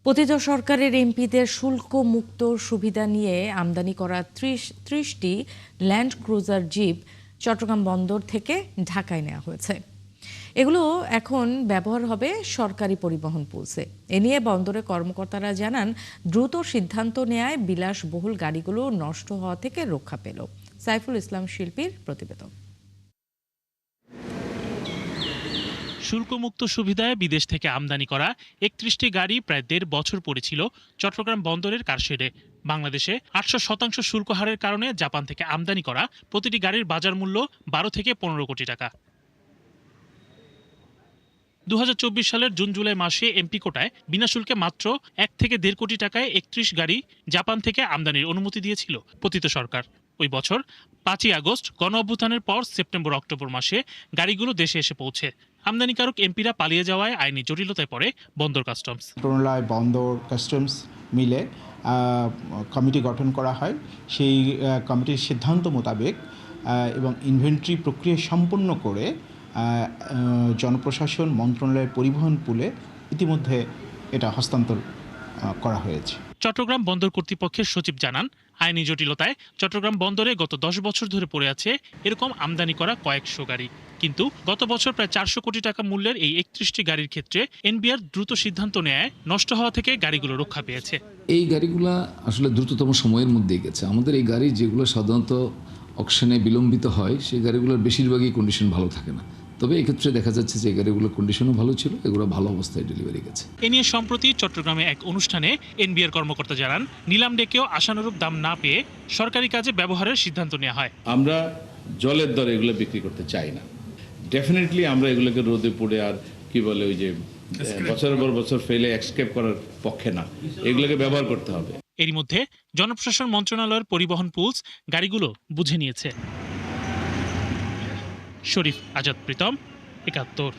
পতিত সরকারের এমপিদের শুল্ক মুক্ত সুবিধা নিয়ে আমদানি করা ৩০টি ল্যান্ড ক্রুজার জিপ চট্টগ্রাম বন্দর থেকে ঢাকায় নেওয়া হয়েছে। এগুলো এখন ব্যবহার হবে সরকারি পরিবহন পুলসে। এ নিয়ে বন্দরের কর্মকর্তারা জানান, দ্রুত সিদ্ধান্ত নেয়ায় বিলাসবহুল গাড়িগুলো নষ্ট হওয়া থেকে রক্ষা পেল। সাইফুল ইসলাম শিল্পীর প্রতিবেদন। শুল্কমুক্ত সুবিধায় বিদেশ থেকে আমদানি করা ৩১টি গাড়ি প্রায় ১.৫ বছর পড়েছিল চট্টগ্রাম বন্দরের কারশেডে। বাংলাদেশে ৮০০% শুল্ক হারের কারণে জাপান থেকে আমদানি করা প্রতিটি গাড়ির বাজার মূল্য ১২ থেকে ১৫ কোটি টাকা। ২০২৪ সালের জুন-জুলাই মাসে এমপি কোটায় বিনা শুল্কে মাত্র ১ থেকে ১.৫ কোটি টাকায় ৩১ গাড়ি জাপান থেকে আমদানির অনুমতি দিয়েছিল পতিত সরকার। ওই বছর ৫ই আগস্ট গণ অভ্যুত্থানের পর সেপ্টেম্বর-অক্টোবর মাসে গাড়িগুলো দেশে এসে পৌঁছে। আমদানিকারক এমপিরা পালিয়ে যাওয়ায় আইনি জটিলতায় পড়ে বন্দর কাস্টমস। মন্ত্রণালয়, বন্দর, কাস্টমস মিলে কমিটি গঠন করা হয়। সেই কমিটির সিদ্ধান্ত মোতাবেক এবং ইনভেন্টরি প্রক্রিয়া সম্পন্ন করে জনপ্রশাসন মন্ত্রণালয়ের পরিবহন পুলে ইতিমধ্যে এটা হস্তান্তর করা হয়েছে। চট্টগ্রাম বন্দর কর্তৃপক্ষের সচিব জানান, আইনি জটিলতায় চট্টগ্রাম বন্দরে গত ১০ বছর ধরে পড়ে আছে এরকম আমদানি করা কয়েকশো গাড়ি। কিন্তু গত বছর প্রায় ৪০০ কোটি টাকা মূল্যের এই ৩১টি গাড়ির ক্ষেত্রে এনবিআর দ্রুত সিদ্ধান্ত নেয় নষ্ট হওয়া থেকে গাড়িগুলো রক্ষা পেয়েছে। এই গাড়িগুলো আসলে দ্রুততম সময়ের মধ্যেই গেছে। আমাদের এই গাড়ি যেগুলো সাধারণত অকশনে বিলম্বিত হয়, সেই গাড়িগুলোর বেশিরভাগই কন্ডিশন ভালো থাকে না। তবে এক্ষেত্রে দেখা যাচ্ছে যে গাড়িগুলোর কন্ডিশনও ভালো ছিল, এগুলো ভালো অবস্থায় ডেলিভারি গেছে। এ নিয়ে সম্প্রতি চট্টগ্রামে এক অনুষ্ঠানে এনবিআর কর্মকর্তা জানান, নিলাম ডেকেও আশানুরূপ দাম না পেয়ে সরকারি কাজে ব্যবহারের সিদ্ধান্ত নেওয়া হয়। আমরা জলের দরে এগুলো বিক্রি করতে চাই না। ডেফিনেটলি আমরা এগুলোকে রোদে পড়ে আর কি বলে ওই যে বছরের পর বছর ফেলে এক্সকেপ করার পক্ষে না, এগুলোকে ব্যবহার করতে হবে। এরই মধ্যে জনপ্রশাসন মন্ত্রণালয়ের পরিবহন পুলস গাড়িগুলো বুঝে নিয়েছে। শরীফ আজাদ প্রীতম, ৭১।